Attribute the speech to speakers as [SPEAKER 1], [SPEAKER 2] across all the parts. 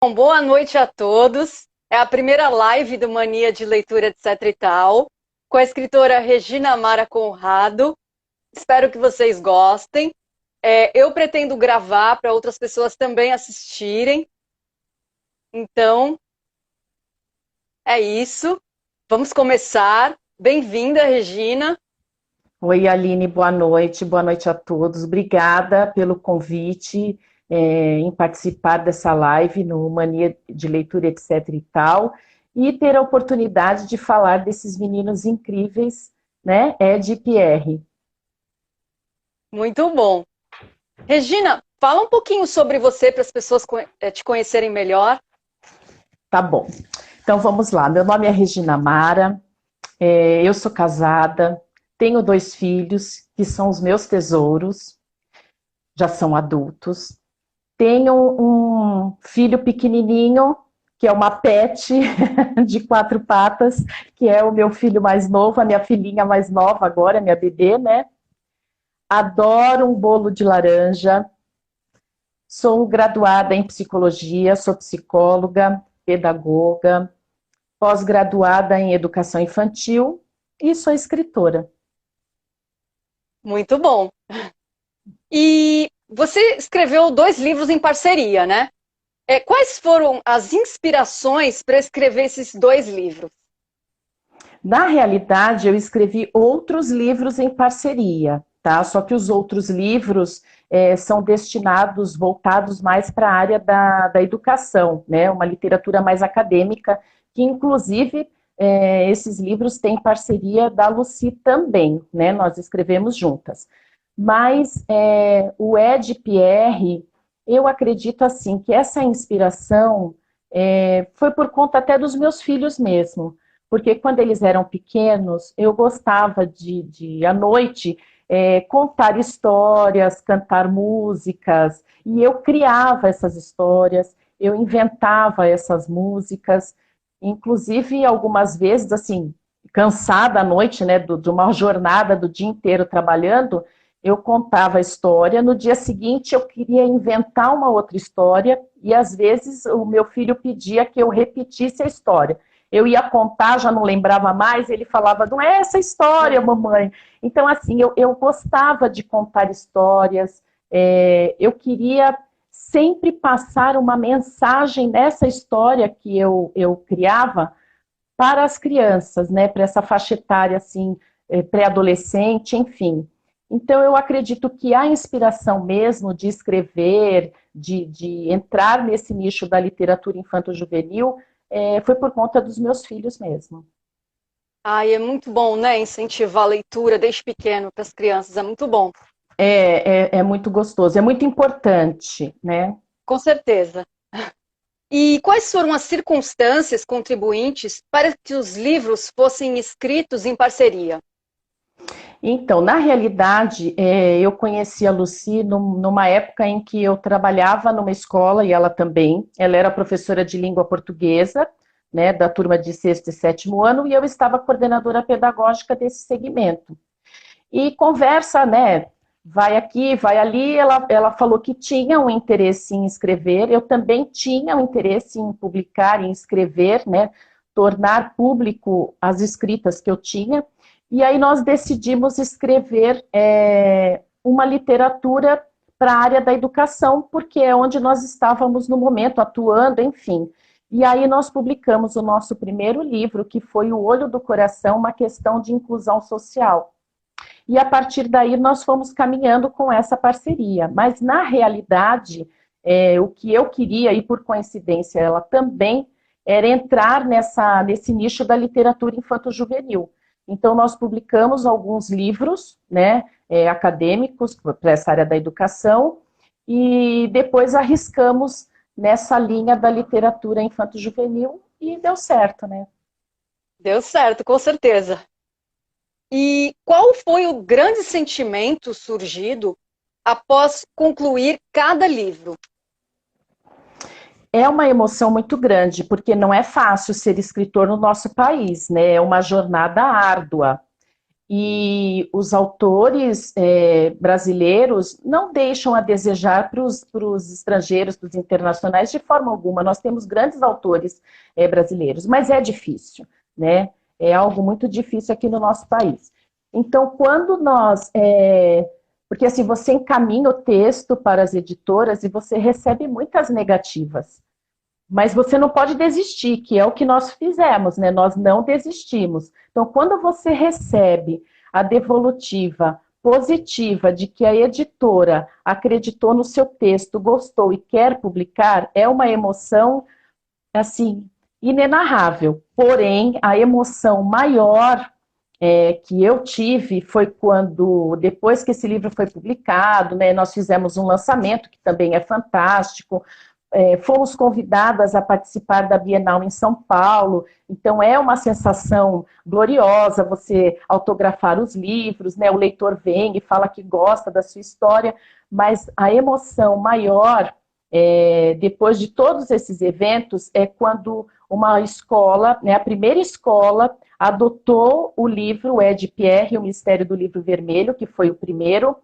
[SPEAKER 1] Bom, boa noite a todos. É a primeira live do Mania de Leitura, etc e tal, com a escritora Regina Mara Conrado. Espero que vocês gostem. Eu pretendo gravar para outras pessoas também assistirem. Então, é isso. Vamos começar. Bem-vinda, Regina.
[SPEAKER 2] Oi, Aline, boa noite a todos. Obrigada pelo convite em participar dessa live no Mania de Leitura, etc e tal, e ter a oportunidade de falar desses meninos incríveis, né, Ed e Pierre.
[SPEAKER 1] Muito bom. Regina, fala um pouquinho sobre você para as pessoas te conhecerem melhor.
[SPEAKER 2] Tá bom. Então vamos lá. Meu nome é Regina Mara, eu sou casada, tenho 2 filhos que são os meus tesouros, já são adultos. Tenho um filho pequenininho, que é uma pet de 4 patas, que é o meu filho mais novo, a minha filhinha mais nova agora, minha bebê, né? Adoro um bolo de laranja. Sou graduada em psicologia, sou psicóloga, pedagoga, pós-graduada em educação infantil e sou escritora.
[SPEAKER 1] Muito bom. E você escreveu 2 livros em parceria, né? Quais foram as inspirações para escrever esses 2 livros?
[SPEAKER 2] Na realidade, eu escrevi outros livros em parceria, tá? Só que os outros livros são destinados, voltados mais para a área da educação, né? Uma literatura mais acadêmica, que inclusive esses livros têm parceria da Lucy também, né? Nós escrevemos juntas. Mas o Ed Pierre, eu acredito assim que essa inspiração foi por conta até dos meus filhos mesmo, porque quando eles eram pequenos, eu gostava de à noite, contar histórias, cantar músicas, e eu criava essas histórias, eu inventava essas músicas, inclusive algumas vezes, assim, cansada à noite, né, de uma jornada do dia inteiro trabalhando, eu contava a história, no dia seguinte eu queria inventar uma outra história, e às vezes o meu filho pedia que eu repetisse a história. Eu ia contar, já não lembrava mais, ele falava, não é essa história, mamãe. Então, assim, eu gostava de contar histórias, eu queria sempre passar uma mensagem nessa história que eu criava para as crianças, né, para essa faixa etária, assim, pré-adolescente, enfim. Então, eu acredito que a inspiração mesmo de escrever, de entrar nesse nicho da literatura infanto-juvenil, foi por conta dos meus filhos mesmo.
[SPEAKER 1] Ai, é muito bom, né? Incentivar a leitura desde pequeno para as crianças, é muito bom.
[SPEAKER 2] É muito gostoso, é muito importante, né?
[SPEAKER 1] Com certeza. E quais foram as circunstâncias contribuintes para que os livros fossem escritos em parceria?
[SPEAKER 2] Então, na realidade, eu conheci a Lucy numa época em que eu trabalhava numa escola, e ela também. Ela era professora de língua portuguesa, né, da turma de sexto e sétimo ano, e eu estava coordenadora pedagógica desse segmento. E conversa, né, vai aqui, vai ali, ela falou que tinha um interesse em escrever, eu também tinha um interesse em publicar, em escrever, né, tornar público as escritas que eu tinha, e aí nós decidimos escrever uma literatura para a área da educação, porque é onde nós estávamos no momento, atuando, enfim. E aí nós publicamos o nosso primeiro livro, que foi O Olho do Coração, uma questão de inclusão social. E a partir daí nós fomos caminhando com essa parceria. Mas na realidade, o que eu queria, e por coincidência ela também, era entrar nesse nicho da literatura infanto-juvenil. Então nós publicamos alguns livros, né, acadêmicos para essa área da educação, e depois arriscamos nessa linha da literatura infanto-juvenil e deu certo, né?
[SPEAKER 1] Deu certo, com certeza. E qual foi o grande sentimento surgido após concluir cada livro?
[SPEAKER 2] É uma emoção muito grande, porque não é fácil ser escritor no nosso país, né? É uma jornada árdua. e os autores brasileiros não deixam a desejar para os estrangeiros, para os internacionais, de forma alguma. Nós temos grandes autores brasileiros, mas é difícil, né? É algo muito difícil aqui no nosso país. Então, quando nós... porque assim, você encaminha o texto para as editoras e você recebe muitas negativas. Mas você não pode desistir, que é o que nós fizemos, né? Nós não desistimos. Então, quando você recebe a devolutiva positiva de que a editora acreditou no seu texto, gostou e quer publicar, é uma emoção, assim, inenarrável. Porém, a emoção maior que eu tive foi quando, depois que esse livro foi publicado, né, nós fizemos um lançamento, que também é fantástico, fomos convidadas a participar da Bienal em São Paulo, então é uma sensação gloriosa você autografar os livros, né? O leitor vem e fala que gosta da sua história, mas a emoção maior, depois de todos esses eventos, é quando uma escola, né, a primeira escola, adotou o livro, o Ed Pierre, O Mistério do Livro Vermelho, que foi o primeiro,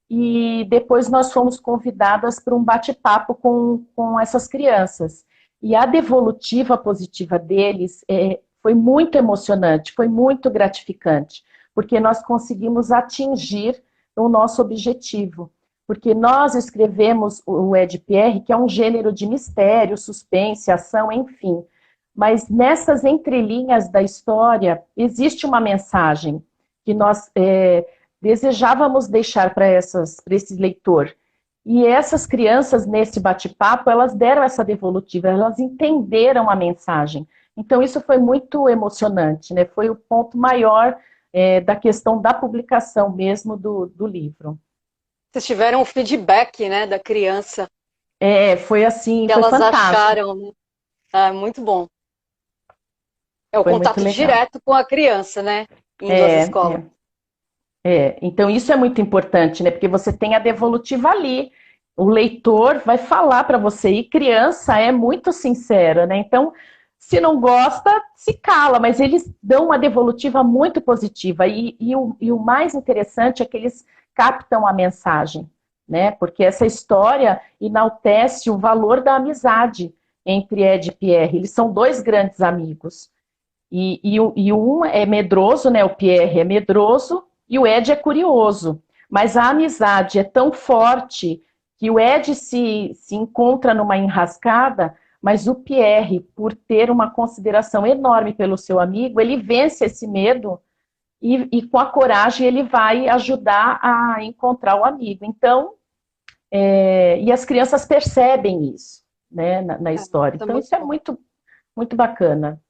[SPEAKER 2] e depois nós fomos convidadas para um bate-papo com essas crianças. E a devolutiva positiva deles foi muito emocionante, foi muito gratificante, porque nós conseguimos atingir o nosso objetivo. Porque nós escrevemos o Ed Pierre, que é um gênero de mistério, suspense, ação, enfim. Mas nessas entrelinhas da história existe uma mensagem que nós desejávamos deixar para esse leitor. E essas crianças, nesse bate-papo, elas deram essa devolutiva, elas entenderam a mensagem. Então, isso foi muito emocionante, né? Foi o ponto maior da questão da publicação mesmo do livro.
[SPEAKER 1] Vocês tiveram o feedback, né, da criança.
[SPEAKER 2] Foi assim,
[SPEAKER 1] Que
[SPEAKER 2] foi
[SPEAKER 1] elas
[SPEAKER 2] fantástico.
[SPEAKER 1] acharam, né? Muito bom. É o
[SPEAKER 2] Foi muito
[SPEAKER 1] contato
[SPEAKER 2] legal.
[SPEAKER 1] direto com a criança, né? Indo às escolas.
[SPEAKER 2] Então isso é muito importante, né? Porque você tem a devolutiva ali. O leitor vai falar para você, e criança é muito sincera, né? Então, se não gosta, se cala, mas eles dão uma devolutiva muito positiva. E o mais interessante é que eles captam a mensagem, né? Porque essa história enaltece o valor da amizade entre Ed e Pierre. Eles são dois grandes amigos. E um é medroso, né? O Pierre é medroso e o Ed é curioso. Mas a amizade é tão forte que o Ed se encontra numa enrascada, mas o Pierre, por ter uma consideração enorme pelo seu amigo, ele vence esse medo e com a coragem ele vai ajudar a encontrar o amigo. Então, e as crianças percebem isso, né, na história. Então, isso é muito, muito bacana.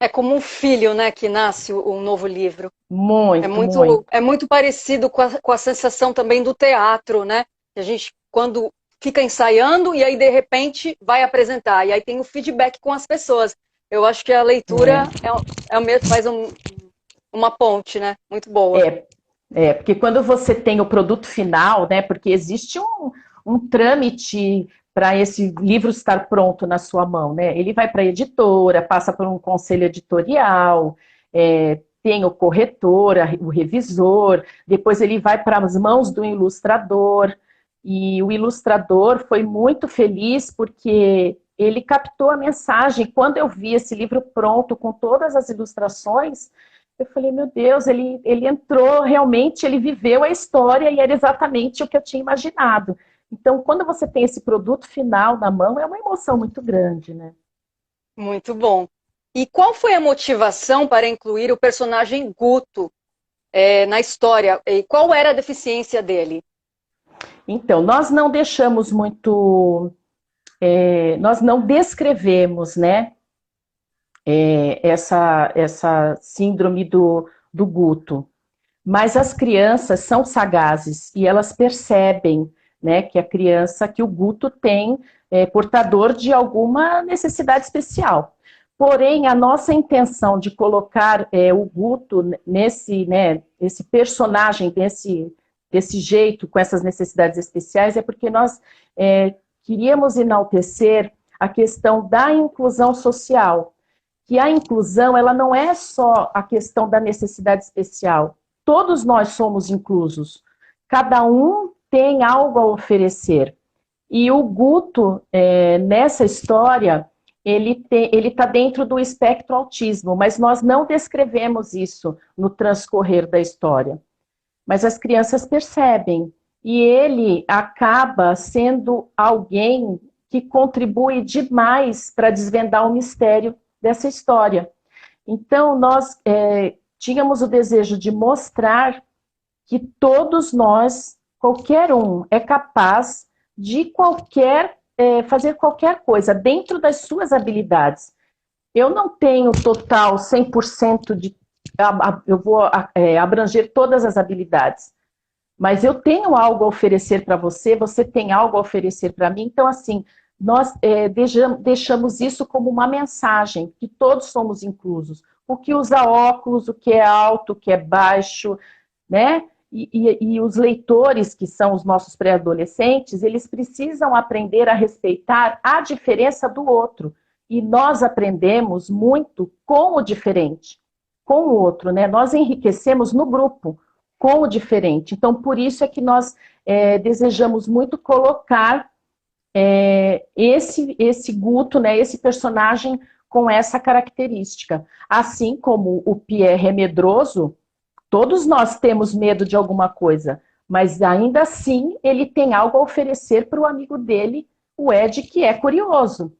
[SPEAKER 1] É como um filho, né, que nasce um novo livro.
[SPEAKER 2] Muito, muito.
[SPEAKER 1] É muito parecido com a sensação também do teatro, né? A gente, quando fica ensaiando e aí, de repente, vai apresentar. E aí tem o feedback com as pessoas. Eu acho que a leitura faz uma ponte, né? Muito boa.
[SPEAKER 2] Porque quando você tem o produto final, né? Porque existe um trâmite para esse livro estar pronto na sua mão, né? Ele vai para a editora, passa por um conselho editorial, tem o corretor, o revisor, depois ele vai para as mãos do ilustrador, e o ilustrador foi muito feliz porque ele captou a mensagem. Quando eu vi esse livro pronto, com todas as ilustrações, eu falei, meu Deus, ele entrou realmente, ele viveu a história e era exatamente o que eu tinha imaginado. Então, quando você tem esse produto final na mão, é uma emoção muito grande, né?
[SPEAKER 1] Muito bom. E qual foi a motivação para incluir o personagem Guto na história? E qual era a deficiência dele?
[SPEAKER 2] Então, nós não deixamos muito... nós não descrevemos, né? Essa síndrome do Guto. Mas as crianças são sagazes e elas percebem, né, que o Guto tem portador de alguma necessidade especial. Porém, a nossa intenção de colocar o Guto esse personagem desse jeito, com essas necessidades especiais, é porque nós queríamos enaltecer a questão da inclusão social. Que a inclusão, ela não é só a questão da necessidade especial, todos nós somos inclusos. Cada um tem algo a oferecer. E o Guto, nessa história, ele está dentro do espectro autismo, mas nós não descrevemos isso no transcorrer da história. Mas as crianças percebem, e ele acaba sendo alguém que contribui demais para desvendar o mistério dessa história. Então, nós tínhamos o desejo de mostrar que todos nós, qualquer um, é capaz de fazer qualquer coisa dentro das suas habilidades. Eu não tenho total 100% de... Eu vou abranger todas as habilidades, mas eu tenho algo a oferecer para você, você tem algo a oferecer para mim. Então, assim, nós deixamos isso como uma mensagem, que todos somos inclusos. O que usa óculos, o que é alto, o que é baixo, né? E os leitores, que são os nossos pré-adolescentes, eles precisam aprender a respeitar a diferença do outro. E nós aprendemos muito com o diferente, com o outro, né? Nós enriquecemos no grupo, com o diferente. Então, por isso é que nós desejamos muito colocar esse Guto, né, esse personagem com essa característica. Assim como o Pierre é medroso, todos nós temos medo de alguma coisa, mas ainda assim ele tem algo a oferecer para o amigo dele, o Ed, que é curioso,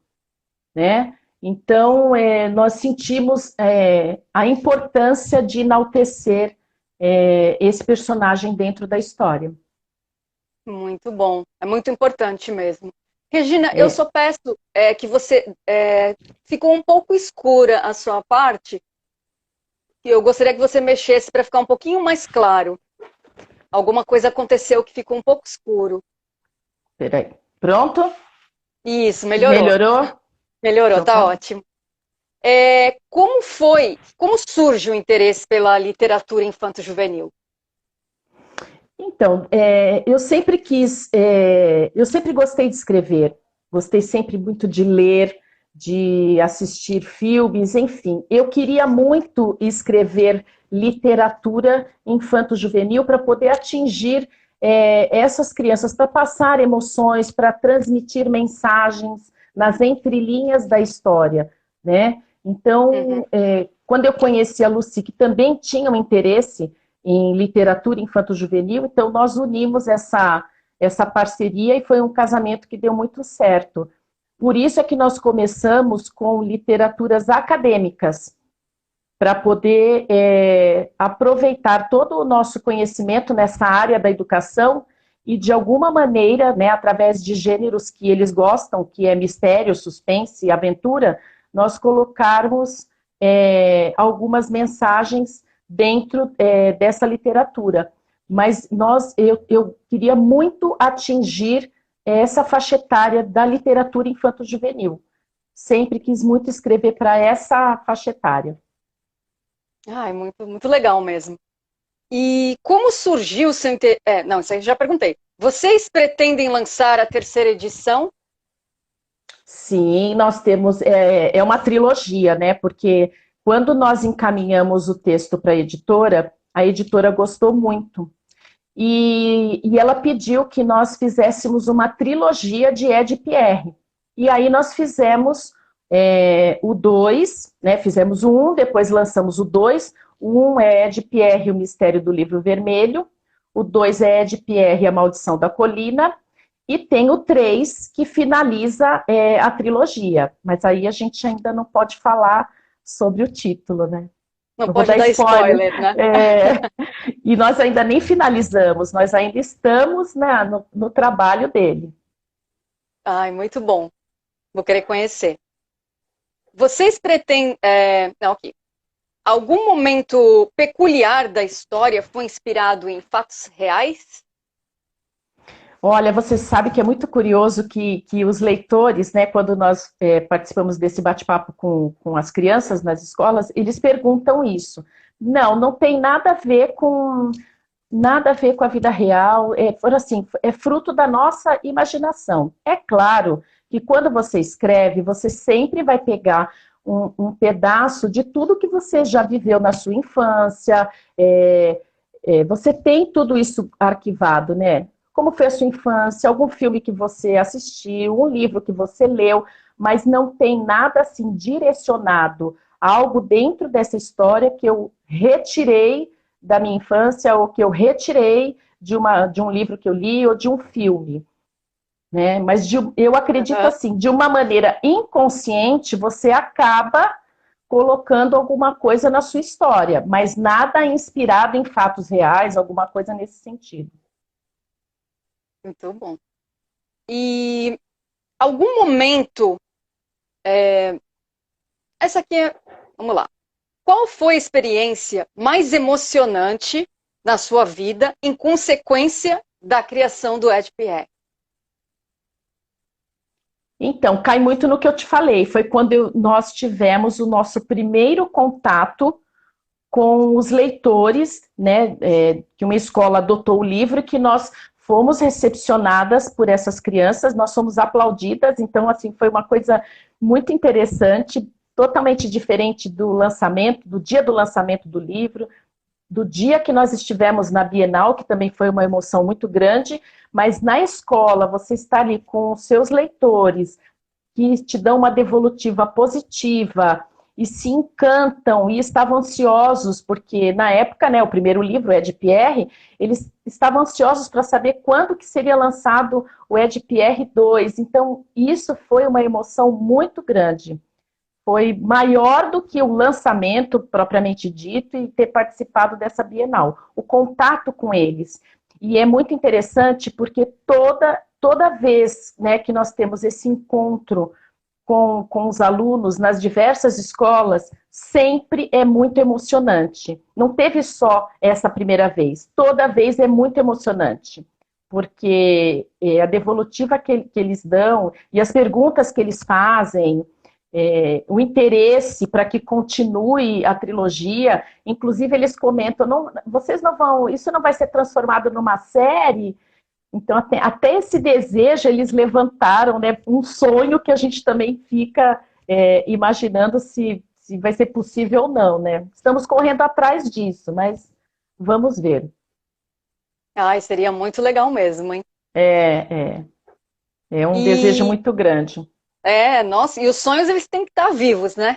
[SPEAKER 2] né? Então, nós sentimos a importância de enaltecer esse personagem dentro da história.
[SPEAKER 1] Muito bom, é muito importante mesmo. Regina, eu só peço que você... ficou um pouco escura a sua parte, e eu gostaria que você mexesse para ficar um pouquinho mais claro. Alguma coisa aconteceu que ficou um pouco escuro.
[SPEAKER 2] Peraí. Pronto?
[SPEAKER 1] Isso, melhorou.
[SPEAKER 2] Melhorou?
[SPEAKER 1] Melhorou,
[SPEAKER 2] Então,
[SPEAKER 1] tá ótimo. Como surge o interesse pela literatura infanto-juvenil?
[SPEAKER 2] Então, eu sempre gostei de escrever, gostei sempre muito de ler, de assistir filmes, enfim. Eu queria muito escrever literatura infanto-juvenil para poder atingir essas crianças, para passar emoções, para transmitir mensagens nas entrelinhas da história, né? Então, quando eu conheci a Lucy, que também tinha um interesse em literatura infanto-juvenil, então nós unimos essa parceria e foi um casamento que deu muito certo. Por isso é que nós começamos com literaturas acadêmicas, para poder aproveitar todo o nosso conhecimento nessa área da educação e, de alguma maneira, né, através de gêneros que eles gostam, que é mistério, suspense e aventura, nós colocarmos algumas mensagens dentro dessa literatura. Mas eu queria muito atingir essa faixa etária da literatura infanto-juvenil. Sempre quis muito escrever para essa faixa etária.
[SPEAKER 1] Ai, muito, muito legal mesmo. E como surgiu o seu interesse? Não, isso aí eu já perguntei. Vocês pretendem lançar a terceira edição?
[SPEAKER 2] Sim, nós temos, uma trilogia, né? Porque quando nós encaminhamos o texto para a editora gostou muito. E ela pediu que nós fizéssemos uma trilogia de Ed Pierre. E aí nós fizemos o 2, né? Fizemos o 1, depois lançamos o 2. O 1 é Ed Pierre, o Mistério do Livro Vermelho. O 2 é Ed Pierre, a Maldição da Colina. E tem o 3, que finaliza a trilogia. Mas aí a gente ainda não pode falar sobre o título, né?
[SPEAKER 1] Não pode dar spoiler, né?
[SPEAKER 2] E nós ainda nem finalizamos, nós ainda estamos, né, no trabalho dele.
[SPEAKER 1] Ai, muito bom. Vou querer conhecer. Vocês pretendem... ok. Algum momento peculiar da história foi inspirado em fatos reais?
[SPEAKER 2] Olha, você sabe que é muito curioso que os leitores, né, quando nós participamos desse bate-papo com as crianças nas escolas, eles perguntam isso. Não tem nada a ver com a vida real, é fruto da nossa imaginação. É claro que quando você escreve, você sempre vai pegar um pedaço de tudo que você já viveu na sua infância, você tem tudo isso arquivado, né? Como foi a sua infância, algum filme que você assistiu, um livro que você leu, mas não tem nada assim direcionado, algo dentro dessa história que eu retirei da minha infância ou que eu retirei de um livro que eu li ou de um filme. Né? Mas eu acredito
[SPEAKER 1] Uhum.
[SPEAKER 2] assim, de uma maneira inconsciente, você acaba colocando alguma coisa na sua história, mas nada inspirado em fatos reais, alguma coisa nesse sentido.
[SPEAKER 1] Muito bom. E algum momento, essa aqui é, vamos lá. Qual foi a experiência mais emocionante na sua vida em consequência da criação do EdPR?
[SPEAKER 2] Então, cai muito no que eu te falei. Foi quando nós tivemos o nosso primeiro contato com os leitores, né? Que uma escola adotou o livro e que nós fomos recepcionadas por essas crianças, nós fomos aplaudidas. Então, assim, foi uma coisa muito interessante, totalmente diferente do lançamento, do dia do lançamento do livro, do dia que nós estivemos na Bienal, que também foi uma emoção muito grande, mas na escola, você está ali com os seus leitores, que te dão uma devolutiva positiva, e se encantam, e estavam ansiosos, porque na época, né, o primeiro livro, o Ed Pierre, eles estavam ansiosos para saber quando que seria lançado o Ed Pierre 2, então isso foi uma emoção muito grande. Foi maior do que o lançamento propriamente dito e ter participado dessa Bienal. O contato com eles. E é muito interessante porque toda vez, né, que nós temos esse encontro com os alunos nas diversas escolas, sempre é muito emocionante. Não teve só essa primeira vez. Toda vez é muito emocionante. Porque a devolutiva que eles dão e as perguntas que eles fazem, o interesse para que continue a trilogia, inclusive eles comentam, não, vocês não vão, isso não vai ser transformado numa série, então até esse desejo eles levantaram, né, um sonho que a gente também fica imaginando se vai ser possível ou não, né? Estamos correndo atrás disso, mas vamos ver.
[SPEAKER 1] Ai, seria muito legal mesmo, hein?
[SPEAKER 2] É, é, é um desejo
[SPEAKER 1] E
[SPEAKER 2] muito grande.
[SPEAKER 1] nossa, e os sonhos eles têm que estar vivos, né?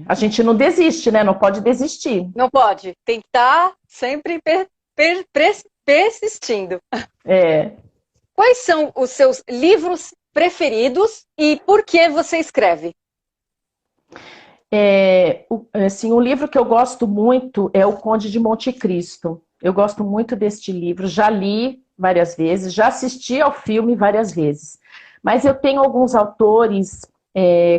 [SPEAKER 2] A gente não desiste, né? Não pode desistir.
[SPEAKER 1] Não pode, tem que estar sempre persistindo.
[SPEAKER 2] É,
[SPEAKER 1] Quais são os seus livros preferidos e por que você escreve?
[SPEAKER 2] Assim, um livro que eu gosto muito é O Conde de Monte Cristo. Eu gosto muito deste livro, já li várias vezes, já assisti ao filme várias vezes. Mas eu tenho alguns autores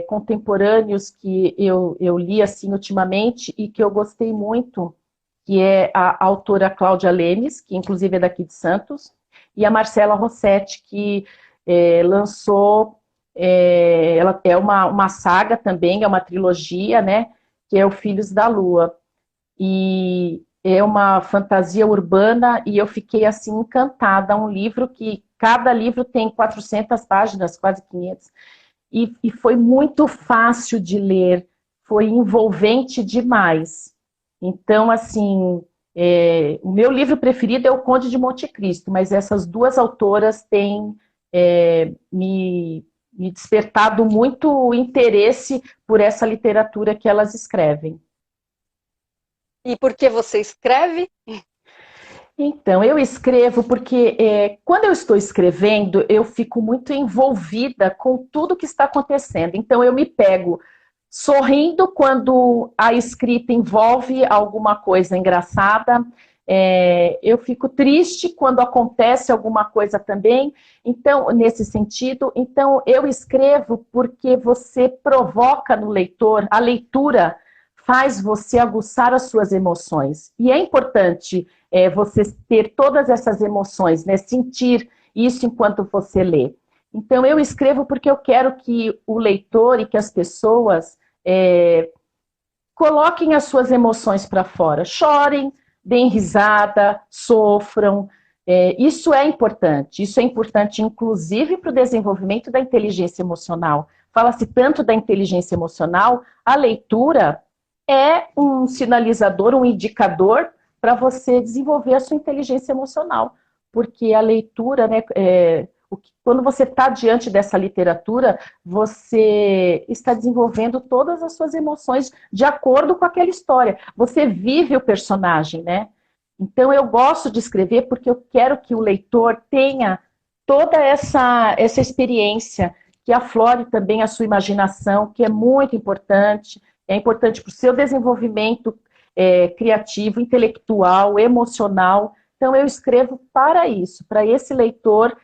[SPEAKER 2] contemporâneos que eu li assim ultimamente e que eu gostei muito, que é a autora Cláudia Lemes, que inclusive é daqui de Santos, e a Marcela Rossetti, que lançou ela é uma saga também, é uma trilogia, né? Que é o Filhos da Lua. E é uma fantasia urbana e eu fiquei assim encantada. Um livro que cada livro tem 400 páginas, quase 500. E foi muito fácil de ler, foi envolvente demais. Então, assim, o meu livro preferido é O Conde de Monte Cristo, mas essas duas autoras têm me despertado muito interesse por essa literatura que elas escrevem.
[SPEAKER 1] E por que você escreve?
[SPEAKER 2] Então, eu escrevo porque quando eu estou escrevendo, eu fico muito envolvida com tudo que está acontecendo. Então, eu me pego sorrindo quando a escrita envolve alguma coisa engraçada. Eu fico triste quando acontece alguma coisa também. Então, nesse sentido, então eu escrevo porque você provoca no leitor, a leitura faz você aguçar as suas emoções. E é importante você ter todas essas emoções, né? Sentir isso enquanto você lê. Então, eu escrevo porque eu quero que o leitor e que as pessoas coloquem as suas emoções para fora. Chorem, deem risada, sofram. Isso é importante inclusive para o desenvolvimento da inteligência emocional. Fala-se tanto da inteligência emocional, a leitura é um sinalizador, um indicador para você desenvolver a sua inteligência emocional. Porque a leitura, né, quando você está diante dessa literatura, você está desenvolvendo todas as suas emoções de acordo com aquela história. Você vive o personagem, né? Então eu gosto de escrever porque eu quero que o leitor tenha toda essa experiência, que aflore também a sua imaginação, que é muito importante, é importante para o seu desenvolvimento criativo, intelectual, emocional. Então eu escrevo para isso, para esse leitor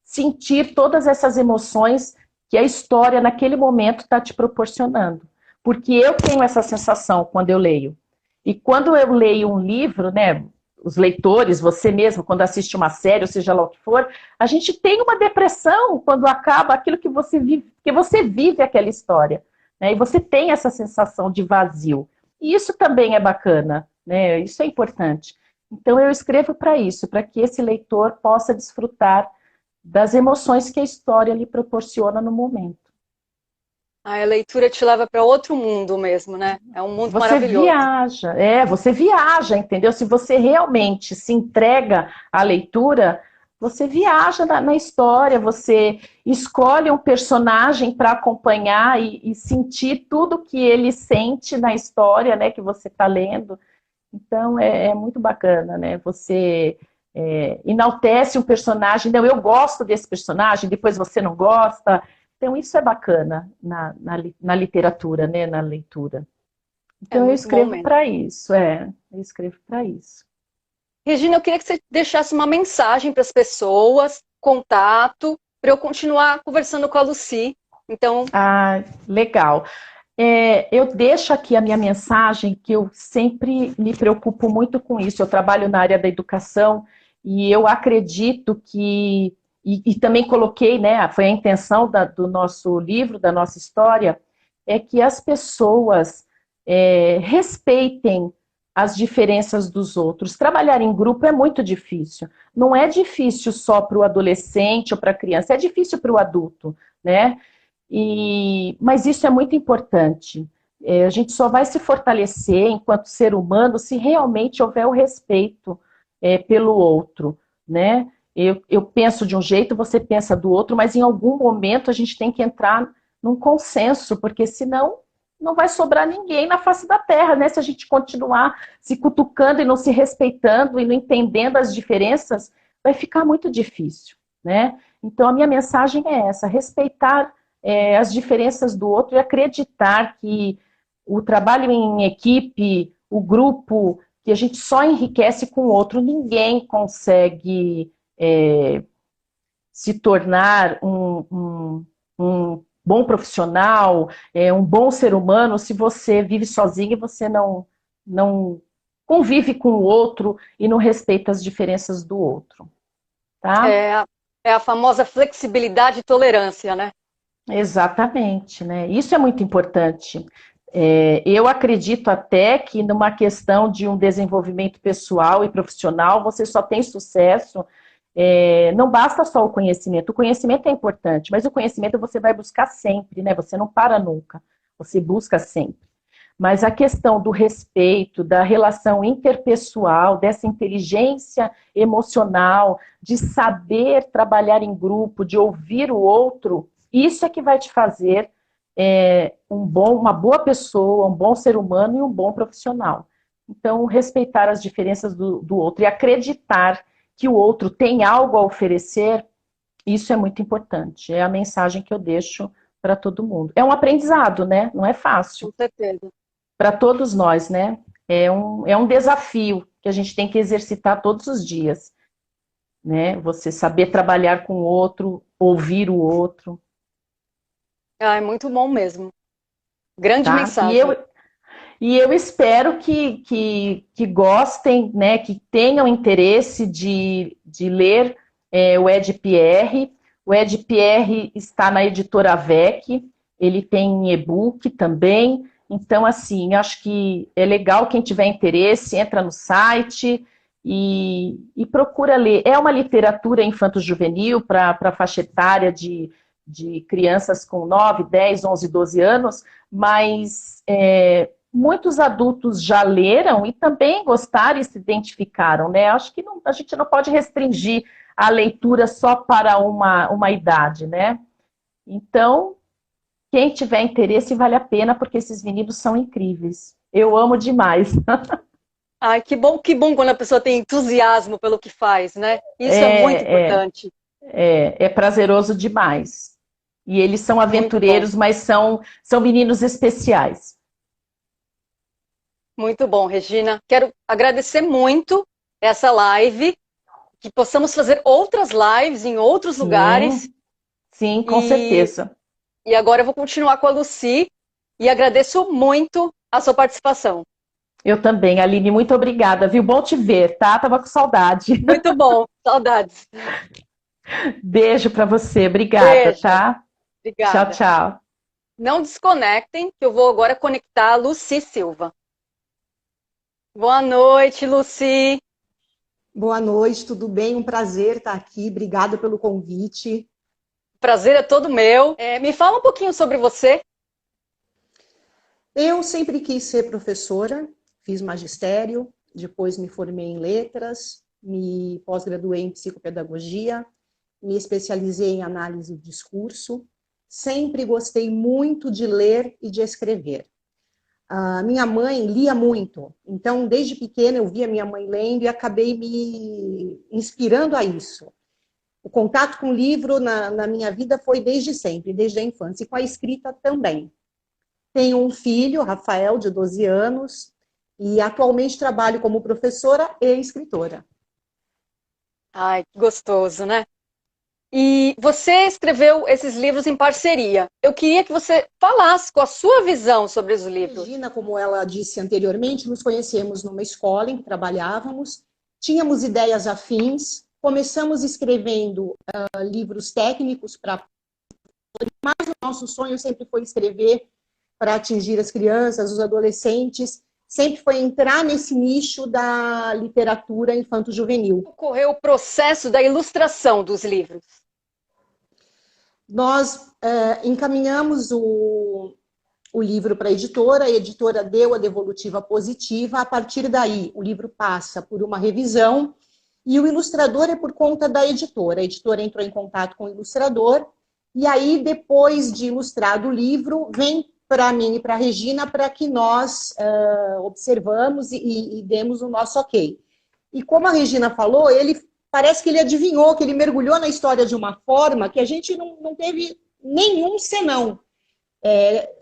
[SPEAKER 2] sentir todas essas emoções que a história naquele momento está te proporcionando. Porque eu tenho essa sensação quando eu leio. E quando eu leio um livro, né, os leitores, você mesmo, quando assiste uma série, ou seja lá o que for, a gente tem uma depressão quando acaba aquilo que você vive, porque você vive aquela história, né, e você tem essa sensação de vazio. E isso também é bacana, né, isso é importante. Então eu escrevo para isso, para que esse leitor possa desfrutar das emoções que a história lhe proporciona no momento.
[SPEAKER 1] A leitura te leva para outro mundo mesmo, né? É um mundo
[SPEAKER 2] Você
[SPEAKER 1] maravilhoso.
[SPEAKER 2] você viaja, entendeu? Se você realmente se entrega à leitura, você viaja na história, você escolhe um personagem para acompanhar e sentir tudo que ele sente na história, né, que você está lendo. Então, é muito bacana, né? Você enaltece um personagem, não, eu gosto desse personagem, depois você não gosta. Então, isso é bacana na literatura, né? Na leitura. Então, eu escrevo para isso, eu escrevo para isso.
[SPEAKER 1] Regina, eu queria que você deixasse uma mensagem para as pessoas, contato, para eu continuar conversando com a Lucy. Então...
[SPEAKER 2] legal. Eu deixo aqui a minha mensagem, que eu sempre me preocupo muito com isso. Eu trabalho na área da educação e eu acredito que, e também coloquei, né, foi a intenção do nosso livro, da nossa história, é que as pessoas respeitem as diferenças dos outros. Trabalhar em grupo é muito difícil. Não é difícil só para o adolescente ou para a criança, é difícil para o adulto, né? Mas isso é muito importante. A gente só vai se fortalecer enquanto ser humano se realmente houver o respeito pelo outro, né? Eu penso de um jeito, você pensa do outro, mas em algum momento a gente tem que entrar num consenso, porque senão não vai sobrar ninguém na face da terra, né? Se a gente continuar se cutucando e não se respeitando e não entendendo as diferenças, vai ficar muito difícil, né? Então a minha mensagem é essa: respeitar as diferenças do outro e acreditar que o trabalho em equipe, o grupo, que a gente só enriquece com o outro. Ninguém consegue se tornar um bom profissional, um bom ser humano, se você vive sozinho e você não convive com o outro e não respeita as diferenças do outro. Tá?
[SPEAKER 1] É a famosa flexibilidade e tolerância, né?
[SPEAKER 2] Exatamente, né? Isso é muito importante. Eu acredito até que numa questão de um desenvolvimento pessoal e profissional, você só tem sucesso, não basta só o conhecimento é importante, mas o conhecimento você vai buscar sempre, né? Você não para nunca, você busca sempre. Mas a questão do respeito, da relação interpessoal, dessa inteligência emocional, de saber trabalhar em grupo, de ouvir o outro, isso é que vai te fazer uma boa pessoa, um bom ser humano e um bom profissional. Então, respeitar as diferenças do outro e acreditar que o outro tem algo a oferecer, isso é muito importante. É a mensagem que eu deixo para todo mundo. É um aprendizado, né? Não é fácil.
[SPEAKER 1] Com certeza.
[SPEAKER 2] Para todos nós, né? É um desafio que a gente tem que exercitar todos os dias, né? Você saber trabalhar com o outro, ouvir o outro.
[SPEAKER 1] É muito bom mesmo. Grande mensagem.
[SPEAKER 2] E eu espero que gostem, né? Que tenham interesse de ler o Ed Pierre. O Ed Pierre está na editora AVEC, ele tem e-book também. Então, assim, acho que é legal quem tiver interesse, entra no site e procura ler. É uma literatura infanto-juvenil para a faixa etária de crianças com 9, 10, 11, 12 anos, mas muitos adultos já leram e também gostaram e se identificaram, né? Acho que a gente não pode restringir a leitura só para uma idade, né? Então, quem tiver interesse, vale a pena, porque esses meninos são incríveis. Eu amo demais.
[SPEAKER 1] Ai, que bom quando a pessoa tem entusiasmo pelo que faz, né? Isso é muito
[SPEAKER 2] É, é,
[SPEAKER 1] importante.
[SPEAKER 2] é prazeroso demais. E eles são
[SPEAKER 1] Muito bom,
[SPEAKER 2] aventureiros, mas são meninos especiais.
[SPEAKER 1] muito bom, Regina. Quero agradecer muito essa live, que possamos fazer outras lives em outros lugares.
[SPEAKER 2] Sim, sim, com
[SPEAKER 1] E,
[SPEAKER 2] certeza.
[SPEAKER 1] e agora eu vou continuar com a Lucy e agradeço muito a sua participação.
[SPEAKER 2] Eu também, Aline, muito obrigada, viu? Bom te ver, tá? Tava com saudade.
[SPEAKER 1] Muito bom, saudades.
[SPEAKER 2] Beijo para você, obrigada,
[SPEAKER 1] Beijo,
[SPEAKER 2] tá? Tchau,
[SPEAKER 1] obrigada.
[SPEAKER 2] tchau.
[SPEAKER 1] Não desconectem, que eu vou agora conectar a Lucy Silva. Boa noite, Lucy.
[SPEAKER 3] Boa noite, tudo bem? Um prazer estar aqui. Obrigada pelo convite.
[SPEAKER 1] Prazer é todo meu. Me fala um pouquinho sobre você.
[SPEAKER 3] Eu sempre quis ser professora, fiz magistério, depois me formei em letras, me pós-graduei em psicopedagogia, me especializei em análise do discurso. Sempre gostei muito de ler e de escrever. A minha mãe lia muito, então desde pequena eu via minha mãe lendo e acabei me inspirando a isso. O contato com o livro na minha vida foi desde sempre, desde a infância, e com a escrita também. Tenho um filho, Rafael, de 12 anos, e atualmente trabalho como professora e escritora.
[SPEAKER 1] Ai, que gostoso, né? E você escreveu esses livros em parceria. Eu queria que você falasse com a sua visão sobre os livros.
[SPEAKER 3] Regina, como ela disse anteriormente, nos conhecemos numa escola em que trabalhávamos, tínhamos ideias afins, começamos escrevendo livros técnicos para... Mas o nosso sonho sempre foi escrever para atingir as crianças, os adolescentes, sempre foi entrar nesse nicho da literatura infanto-juvenil.
[SPEAKER 1] Como ocorreu o processo da ilustração dos livros?
[SPEAKER 3] Nós encaminhamos o livro para a editora deu a devolutiva positiva, a partir daí o livro passa por uma revisão e o ilustrador é por conta da editora. A editora entrou em contato com o ilustrador e aí, depois de ilustrado o livro, vem para mim e para a Regina para que nós observamos e demos o nosso ok. E como a Regina falou, parece que ele adivinhou, que ele mergulhou na história de uma forma que a gente não teve nenhum senão.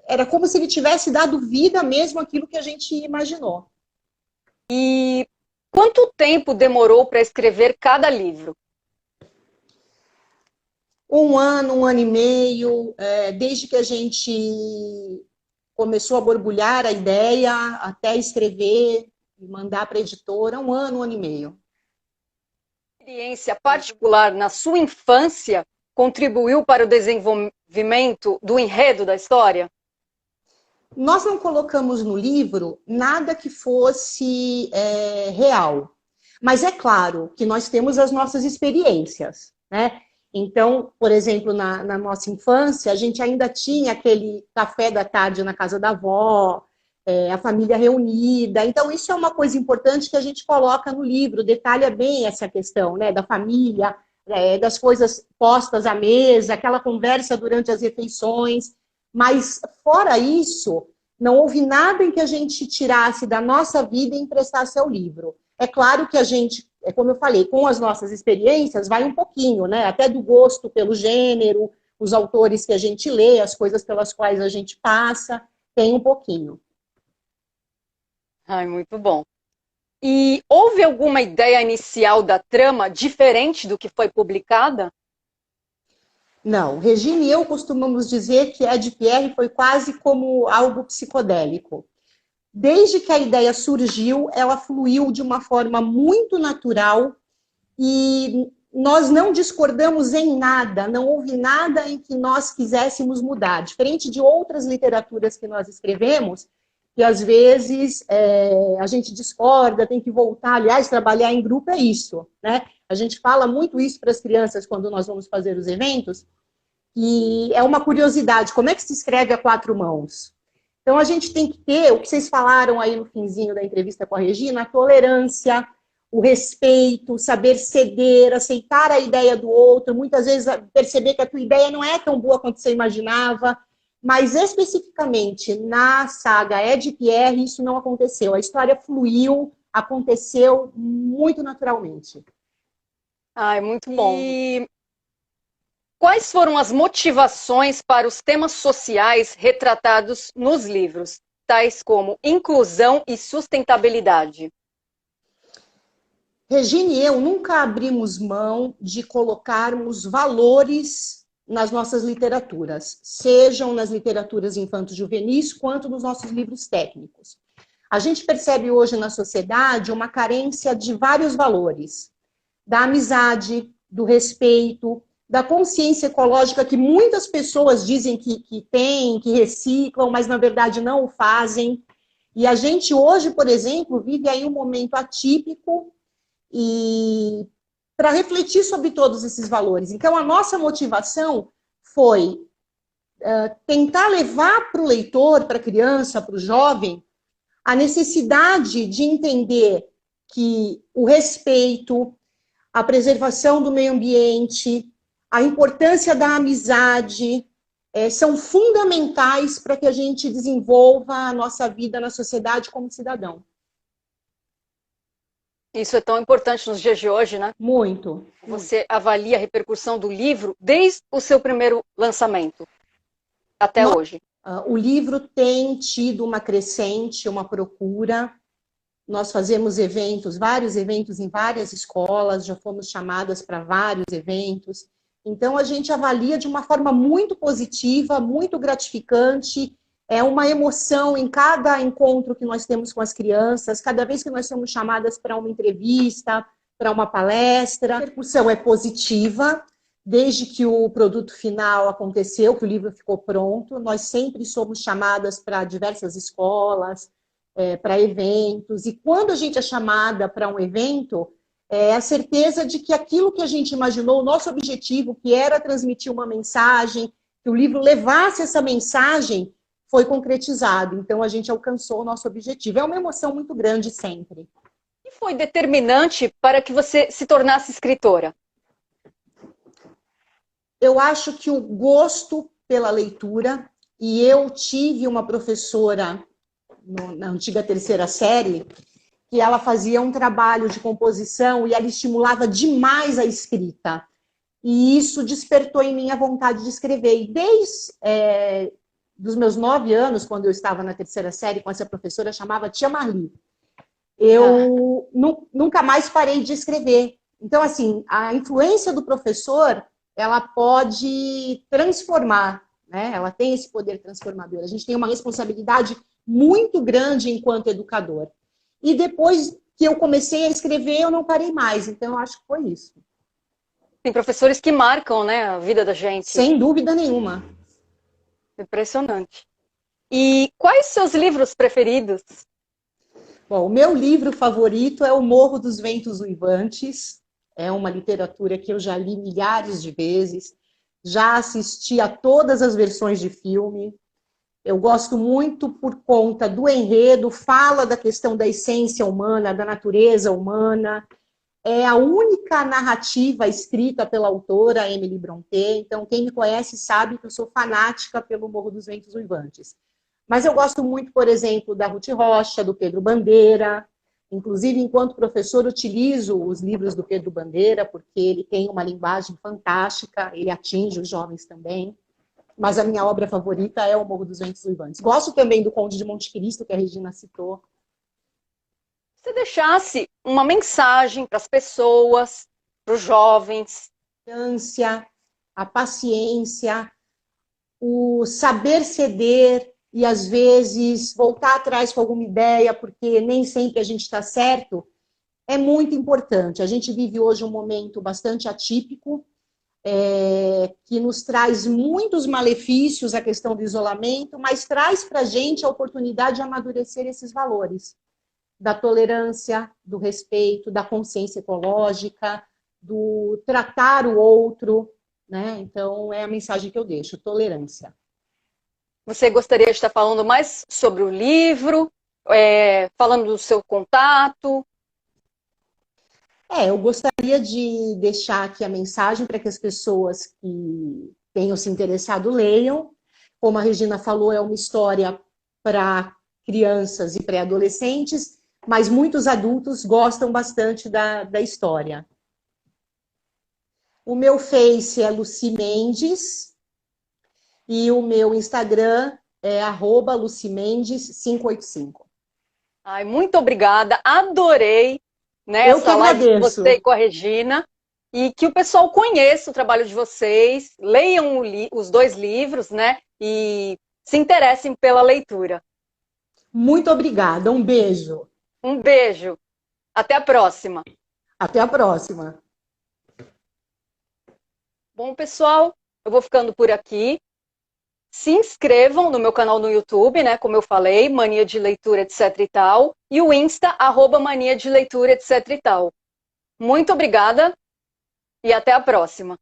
[SPEAKER 3] Era como se ele tivesse dado vida mesmo àquilo que a gente imaginou.
[SPEAKER 1] E quanto tempo demorou para escrever cada livro?
[SPEAKER 3] Um ano e meio, desde que a gente começou a borbulhar a ideia, até escrever e mandar para a editora, um ano e meio.
[SPEAKER 1] Experiência particular na sua infância contribuiu para o desenvolvimento do enredo da história?
[SPEAKER 3] Nós não colocamos no livro nada que fosse real, mas é claro que nós temos as nossas experiências, né? Então, por exemplo, na nossa infância, a gente ainda tinha aquele café da tarde na casa da avó, a família reunida. Então, isso é uma coisa importante que a gente coloca no livro, detalha bem essa questão, né, da família, das coisas postas à mesa, aquela conversa durante as refeições. Mas, fora isso, não houve nada em que a gente tirasse da nossa vida e emprestasse ao livro. É claro que a gente, como eu falei, com as nossas experiências, vai um pouquinho, né? Até do gosto pelo gênero, os autores que a gente lê, as coisas pelas quais a gente passa, tem um pouquinho.
[SPEAKER 1] Ai, muito bom. E houve alguma ideia inicial da trama diferente do que foi publicada?
[SPEAKER 3] Não, Regina e eu costumamos dizer que Ed Pierre foi quase como algo psicodélico. Desde que a ideia surgiu, ela fluiu de uma forma muito natural e nós não discordamos em nada, não houve nada em que nós quiséssemos mudar. Diferente de outras literaturas que nós escrevemos, que às vezes a gente discorda, tem que voltar. Aliás, trabalhar em grupo é isso, né? A gente fala muito isso para as crianças quando nós vamos fazer os eventos, e é uma curiosidade, como é que se escreve a quatro mãos? Então, a gente tem que ter, o que vocês falaram aí no finzinho da entrevista com a Regina, a tolerância, o respeito, saber ceder, aceitar a ideia do outro, muitas vezes perceber que a tua ideia não é tão boa quanto você imaginava, mas especificamente na saga Ed Pierre, isso não aconteceu. A história fluiu, aconteceu muito naturalmente.
[SPEAKER 1] Ai, muito bom. E quais foram as motivações para os temas sociais retratados nos livros, tais como inclusão e sustentabilidade?
[SPEAKER 3] Regina e eu nunca abrimos mão de colocarmos valores nas nossas literaturas, sejam nas literaturas infanto-juvenis, quanto nos nossos livros técnicos. A gente percebe hoje na sociedade uma carência de vários valores, da amizade, do respeito, da consciência ecológica que muitas pessoas dizem que têm, que reciclam, mas na verdade não o fazem. E a gente hoje, por exemplo, vive aí um momento atípico e para refletir sobre todos esses valores. Então, a nossa motivação foi tentar levar para o leitor, para a criança, para o jovem, a necessidade de entender que o respeito, a preservação do meio ambiente, a importância da amizade, são fundamentais para que a gente desenvolva a nossa vida na sociedade como cidadão.
[SPEAKER 1] Isso é tão importante nos dias de hoje, né?
[SPEAKER 3] Muito.
[SPEAKER 1] Você avalia a repercussão do livro desde o seu primeiro lançamento até hoje.
[SPEAKER 3] O livro tem tido uma crescente, uma procura. Nós fazemos eventos, vários eventos em várias escolas, já fomos chamadas para vários eventos. Então, a gente avalia de uma forma muito positiva, muito gratificante. É uma emoção em cada encontro que nós temos com as crianças, cada vez que nós somos chamadas para uma entrevista, para uma palestra. A repercussão é positiva, desde que o produto final aconteceu, que o livro ficou pronto. Nós sempre somos chamadas para diversas escolas, para eventos. E quando a gente é chamada para um evento, é a certeza de que aquilo que a gente imaginou, o nosso objetivo, que era transmitir uma mensagem, que o livro levasse essa mensagem, foi concretizado. Então, a gente alcançou o nosso objetivo. É uma emoção muito grande sempre.
[SPEAKER 1] O que foi determinante para que você se tornasse escritora?
[SPEAKER 3] Eu acho que o gosto pela leitura, e eu tive uma professora na antiga terceira série, que ela fazia um trabalho de composição e ela estimulava demais a escrita. E isso despertou em mim a vontade de escrever. E desde dos meus 9 anos, quando eu estava na terceira série com essa professora, chamava Tia Marli, eu nunca mais parei de escrever. Então, assim, a influência do professor, ela pode transformar, né? Ela tem esse poder transformador. A gente tem uma responsabilidade muito grande enquanto educador. E depois que eu comecei a escrever, eu não parei mais. Então, eu acho que foi isso.
[SPEAKER 1] Tem professores que marcam, né, a vida da gente.
[SPEAKER 3] Sem dúvida nenhuma.
[SPEAKER 1] Impressionante. E quais seus livros preferidos?
[SPEAKER 3] Bom, o meu livro favorito é O Morro dos Ventos Uivantes. É uma literatura que eu já li milhares de vezes. Já assisti a todas as versões de filme. Eu gosto muito por conta do enredo, fala da questão da essência humana, da natureza humana. É a única narrativa escrita pela autora Emily Brontë. Então, quem me conhece sabe que eu sou fanática pelo Morro dos Ventos Uivantes. Mas eu gosto muito, por exemplo, da Ruth Rocha, do Pedro Bandeira. Inclusive, enquanto professor, utilizo os livros do Pedro Bandeira, porque ele tem uma linguagem fantástica, ele atinge os jovens também. Mas a minha obra favorita é O Morro dos Ventos Uivantes. Gosto também do Conde de Monte Cristo, que a Regina citou.
[SPEAKER 1] Se você deixasse uma mensagem para as pessoas, para os jovens.
[SPEAKER 3] A paciência, o saber ceder e, às vezes, voltar atrás com alguma ideia, porque nem sempre a gente está certo, é muito importante. A gente vive hoje um momento bastante atípico, que nos traz muitos malefícios a questão do isolamento, mas traz para a gente a oportunidade de amadurecer esses valores. Da tolerância, do respeito, da consciência ecológica, do tratar o outro, né? Então, é a mensagem que eu deixo, tolerância.
[SPEAKER 1] Você gostaria de estar falando mais sobre o livro, falando do seu contato?
[SPEAKER 3] Eu gostaria de deixar aqui a mensagem para que as pessoas que tenham se interessado leiam. Como a Regina falou, é uma história para crianças e pré-adolescentes, mas muitos adultos gostam bastante da história. O meu Face é Luci Mendes e o meu Instagram é @lucimendes585.
[SPEAKER 1] Ai, muito obrigada, adorei, né,
[SPEAKER 3] Eu que
[SPEAKER 1] essa live com
[SPEAKER 3] agradeço.
[SPEAKER 1] você e com a Regina, e que o pessoal conheça o trabalho de vocês, leiam os dois livros, né, e se interessem pela leitura.
[SPEAKER 3] Muito obrigada. Um beijo.
[SPEAKER 1] Um beijo, até a próxima.
[SPEAKER 3] Até a próxima.
[SPEAKER 1] Bom, pessoal, eu vou ficando por aqui. Se inscrevam no meu canal no YouTube, né? Como eu falei, Mania de Leitura, etc e tal. E o Insta, @Mania de Leitura, etc e tal. Muito obrigada e até a próxima.